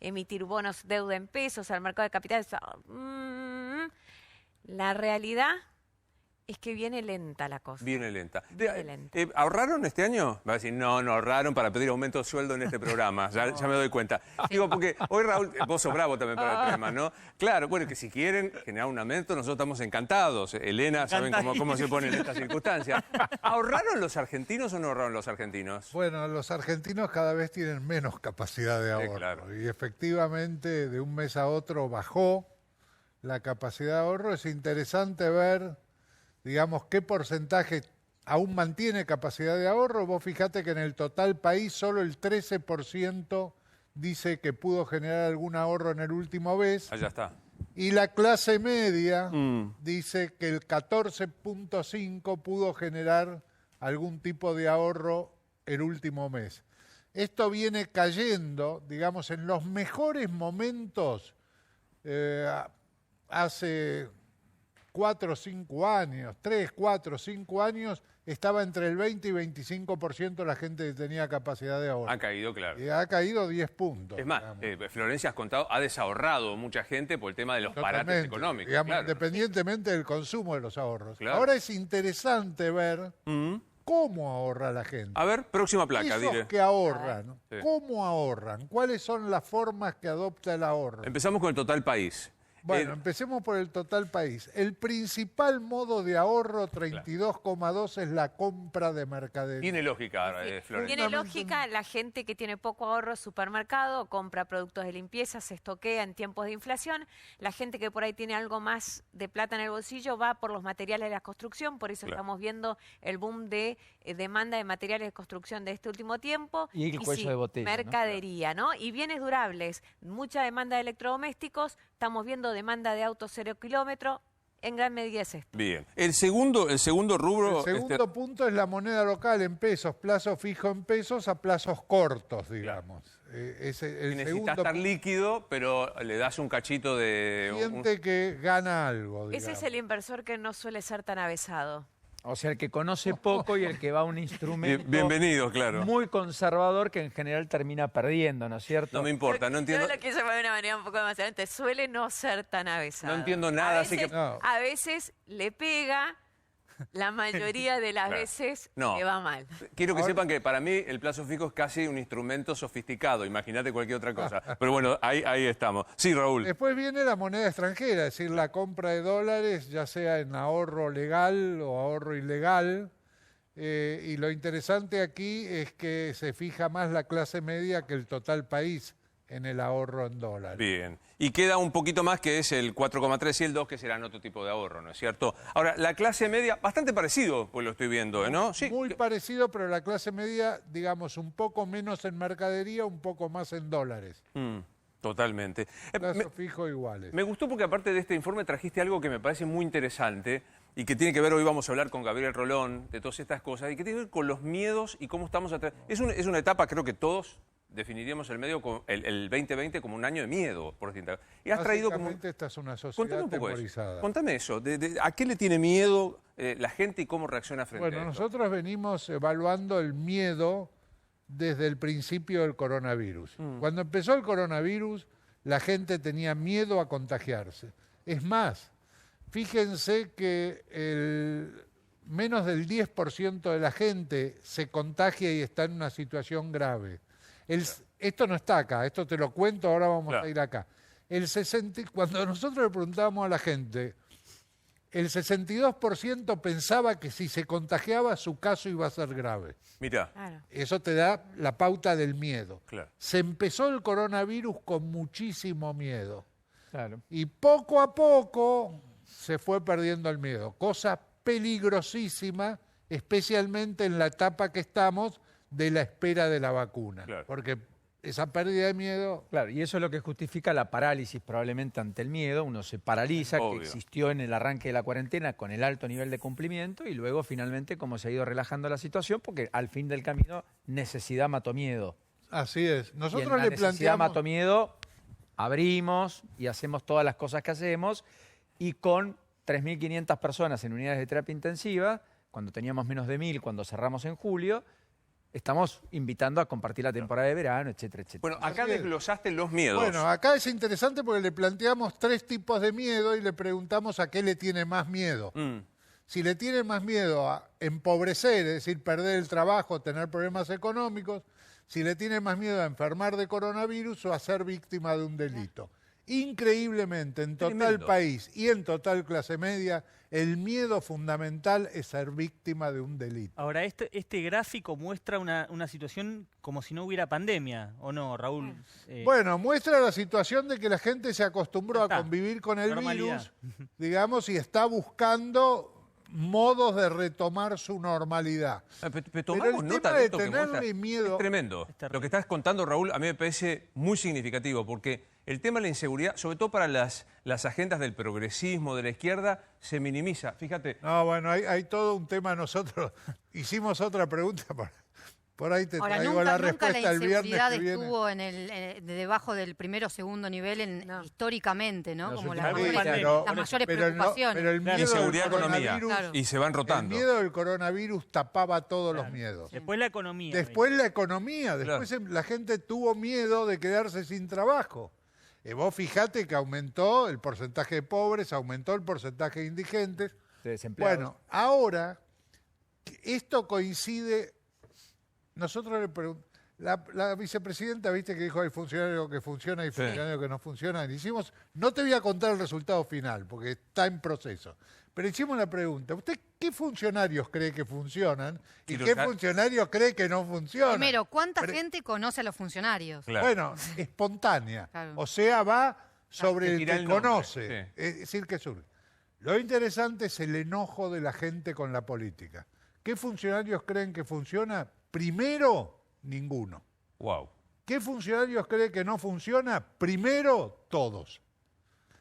emitir bonos, deuda en pesos, al mercado de capitales. La realidad es que viene lenta la cosa. Viene lenta. Viene lenta. ¿Ahorraron este año? Va a decir, no ahorraron para pedir aumento de sueldo en este programa. Ya me doy cuenta. Digo, porque hoy Raúl, vos sos bravo también para el tema, ¿no? Claro, bueno, que si quieren generar un aumento, nosotros estamos encantados. Elena, saben cómo se pone en estas circunstancias. ¿Ahorraron los argentinos o no ahorraron los argentinos? Bueno, los argentinos cada vez tienen menos capacidad de ahorro. Claro. Y efectivamente, de un mes a otro bajó la capacidad de ahorro. Es interesante ver, digamos, qué porcentaje aún mantiene capacidad de ahorro. Vos fijate que en el total país solo el 13% dice que pudo generar algún ahorro en el último mes. Allá está. Y la clase media dice que el 14.5% pudo generar algún tipo de ahorro el último mes. Esto viene cayendo, digamos, en los mejores momentos hace 4 o 5 años, 3, 4, 5 años, estaba entre el 20 y 25% la gente que tenía capacidad de ahorro. Ha caído, claro. Y ha caído 10 puntos. Es más, Florencia, has contado, ha desahorrado mucha gente por el tema de los parates económicos. Digamos, claro. independientemente del consumo de los ahorros. Claro. Ahora es interesante ver cómo ahorra la gente. A ver, próxima placa, Esos diré. que ahorran, Sí. ¿cómo ahorran? ¿Cuáles son las formas que adopta el ahorro? Empezamos con el total país. Bueno, empecemos por el total país. El principal modo de ahorro, 32,2, es la compra de mercadería. Tiene lógica, Florencia. Tiene lógica, la gente que tiene poco ahorro en supermercado compra productos de limpieza, se estoquea en tiempos de inflación. La gente que por ahí tiene algo más de plata en el bolsillo va por los materiales de la construcción, por eso estamos viendo el boom de demanda de materiales de construcción de este último tiempo. Y el cuello de botella, mercadería, ¿no? Y bienes durables, mucha demanda de electrodomésticos, estamos viendo demanda de autos 0 kilómetro, en gran medida es esto. Bien. El segundo rubro... El segundo punto es la moneda local en pesos, plazo fijo en pesos a plazos cortos, digamos. Necesita estar líquido, pero le das un cachito de... Siente que gana algo, digamos. Ese es el inversor que no suele ser tan avesado. O sea, el que conoce poco y el que va a un instrumento Bienvenido, claro. muy conservador que en general termina perdiendo, ¿no es cierto? No me importa, no entiendo... Yo lo quise poner de una manera un poco más adelante. Suele no ser tan avesado. No entiendo nada, así que... No. A veces le pega, la mayoría de las veces le va mal. Quiero que sepan que para mí el plazo fijo es casi un instrumento sofisticado. Imagínate cualquier otra cosa. Pero bueno, ahí estamos. Sí, Raúl. Después viene la moneda extranjera, es decir, la compra de dólares, ya sea en ahorro legal o ahorro ilegal. Y lo interesante aquí es que se fija más la clase media que el total país en el ahorro en dólares. Bien. Y queda un poquito más que es el 4,3 y el 2, que serán otro tipo de ahorro, ¿no es cierto? Ahora, la clase media, bastante parecido, pues lo estoy viendo, ¿no? Sí. Muy parecido, pero la clase media, digamos, un poco menos en mercadería, un poco más en dólares. Totalmente. Plazo fijo iguales. Me gustó porque aparte de este informe trajiste algo que me parece muy interesante y que tiene que ver, hoy vamos a hablar con Gabriel Rolón de todas estas cosas, y que tiene que ver con los miedos y cómo estamos atrás. Es una etapa, creo que todos definiríamos el 2020 como un año de miedo, por distintas. Y has traído como... Esta es una sociedad temorizada. Contame eso. ¿A qué le tiene miedo la gente y cómo reacciona frente a esto? Bueno, nosotros venimos evaluando el miedo desde el principio del coronavirus. Cuando empezó el coronavirus, la gente tenía miedo a contagiarse. Es más, fíjense que menos del 10% de la gente se contagia y está en una situación grave. Esto no está acá, esto te lo cuento, ahora vamos a ir acá. Cuando nosotros le preguntábamos a la gente, el 62% pensaba que si se contagiaba su caso iba a ser grave. Mirá. Claro. Eso te da la pauta del miedo. Claro. Se empezó el coronavirus con muchísimo miedo. Claro. Y poco a poco se fue perdiendo el miedo. Cosa peligrosísima, especialmente en la etapa que estamos de la espera de la vacuna. Claro. Porque esa pérdida de miedo... Claro, y eso es lo que justifica la parálisis probablemente ante el miedo. Uno se paraliza, Obvio. que existió en el arranque de la cuarentena con el alto nivel de cumplimiento y luego finalmente cómo se ha ido relajando la situación porque al fin del camino necesidad mató miedo. Así es. Y en Nosotros la le necesidad planteamos... mató miedo, abrimos y hacemos todas las cosas que hacemos y con 3.500 personas en unidades de terapia intensiva, cuando teníamos menos de 1.000 cuando cerramos en julio, estamos invitando a compartir la temporada de verano, etcétera, etcétera. Bueno, acá desglosaste los miedos. Bueno, acá es interesante porque le planteamos 3 tipos de miedo y le preguntamos a qué le tiene más miedo. Si le tiene más miedo a empobrecer, es decir, perder el trabajo, tener problemas económicos, si le tiene más miedo a enfermar de coronavirus o a ser víctima de un delito. Increíblemente, en total Tremendo. país y en total clase media, el miedo fundamental es ser víctima de un delito. Ahora, este gráfico muestra una situación como si no hubiera pandemia, ¿o no, Raúl? Bueno, muestra la situación de que la gente se acostumbró Ya a está. convivir con el Normalidad. virus, digamos, y está buscando modos de retomar su normalidad. Pero tomamos el nota tema de de esto que tenerle muestra. miedo- Es tremendo. Es terrible. Lo que estás contando, Raúl, a mí me parece muy significativo, porque el tema de la inseguridad, sobre todo para las agendas del progresismo, de la izquierda, se minimiza. Fíjate, No, bueno, hay todo un tema. Nosotros hicimos otra pregunta, por ahí te Ahora, traigo nunca la la respuesta el viernes inseguridad que viene. estuvo debajo del primero o segundo nivel No. históricamente, ¿no? Los Como últimos las años. mayores, Pero- las mayores pero no- preocupaciones. pero el miedo del inseguridad, economía, coronavirus, Claro. y se van el rotando. miedo del coronavirus tapaba todos los Claro. miedos. Después la economía. Después la economía, después Claro. la gente tuvo miedo de quedarse sin trabajo. Vos fijate que aumentó el porcentaje de pobres, aumentó el porcentaje de indigentes. De desempleados. Bueno, ahora, esto coincide, nosotros le preguntamos, la vicepresidenta, viste que dijo hay funcionarios que funcionan y Sí. funcionarios que no funcionan. Hicimos, no te voy a contar el resultado final, porque está en proceso, pero hicimos la pregunta, ¿usted qué funcionarios cree que funcionan y Y qué los- funcionarios cree que no funcionan? Primero, ¿cuánta Pero- gente conoce a los funcionarios? Claro. Bueno, espontánea. Claro. O sea, va sobre Te el tira que el nombre, conoce. sí. Es decir, que surge. Lo interesante es el enojo de la gente con la política. ¿Qué funcionarios creen que funciona? Primero, ninguno. Wow. ¿Qué funcionarios creen que no funciona? Primero, todos.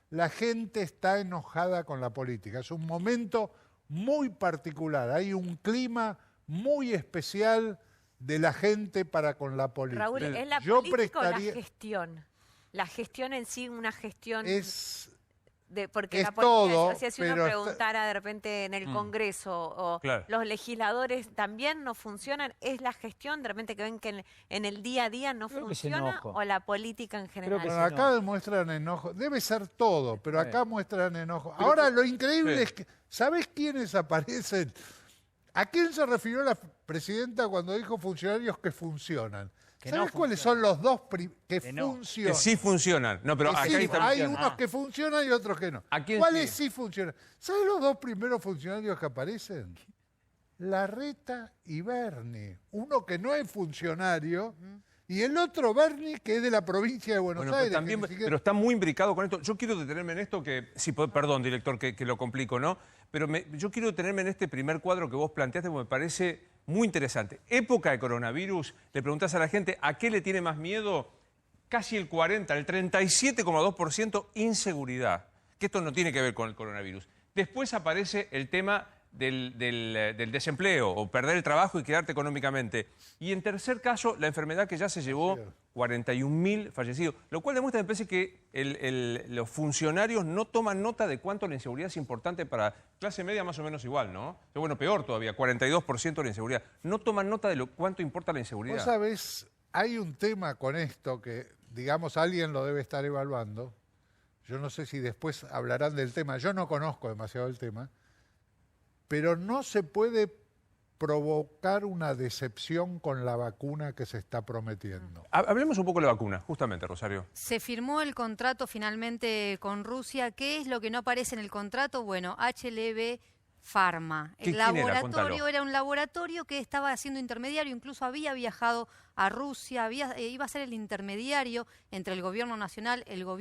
La gente está enojada con la política. Es un momento muy particular. Hay un clima muy especial de la gente para con la política. Raúl, ¿es la Yo política o la prestaría- gestión? La gestión en sí, una gestión Es porque es la política, todo, o sea, si uno pero preguntara de repente en el Congreso o Claro. los legisladores también no funcionan, ¿es la gestión de repente que ven que en el día a día no Creo que es funciona enojo. o la política en general? que Bueno, sí, acá no. demuestran enojo. Debe ser todo, pero Bueno. acá muestran enojo. Ahora, lo increíble Sí. es que, ¿sabés quiénes aparecen? ¿A quién se refirió la presidenta cuando dijo funcionarios que funcionan? Que ¿Sabés no cuáles son los dos que Que no. funcionan? Que sí funcionan. No, pero Que acá sí, está- hay unos que funcionan y otros que no. ¿A quién ¿Cuáles sí? sí funcionan? ¿Sabes los dos primeros funcionarios que aparecen? Larreta y Berni. Uno que no es funcionario y el otro Berni que es de la provincia de Buenos Bueno, pero, Aires. que también, ni siquiera- pero está muy imbricado con esto. Yo quiero detenerme en esto que... Sí, perdón, director, que lo complico, ¿no? Pero yo quiero detenerme en este primer cuadro que vos planteaste porque me parece muy interesante. Época de coronavirus, le preguntás a la gente ¿a qué le tiene más miedo? Casi el 40, el 37,2% inseguridad. Que esto no tiene que ver con el coronavirus. Después aparece el tema del desempleo o perder el trabajo y quedarte económicamente. Y en tercer caso, la enfermedad que ya se llevó 41.000 fallecidos. Lo cual demuestra, me parece, que los funcionarios no toman nota de cuánto la inseguridad es importante para clase media más o menos igual, ¿no? Pero bueno, peor todavía, 42% de la inseguridad. No toman nota de cuánto importa la Vos inseguridad. sabés, hay un tema con esto que, digamos, alguien lo debe estar evaluando. Yo no sé si después hablarán del tema. Yo no conozco demasiado el tema. Pero no se puede provocar una decepción con la vacuna que se está prometiendo. Hablemos un poco de la vacuna, justamente, Rosario. Se firmó el contrato finalmente con Rusia. ¿Qué es lo que no aparece en el contrato? Bueno, HLB Pharma. El ¿Quién era? laboratorio Contalo. era un laboratorio que estaba haciendo intermediario, incluso había viajado a Rusia, iba a ser el intermediario entre el gobierno nacional, el gobierno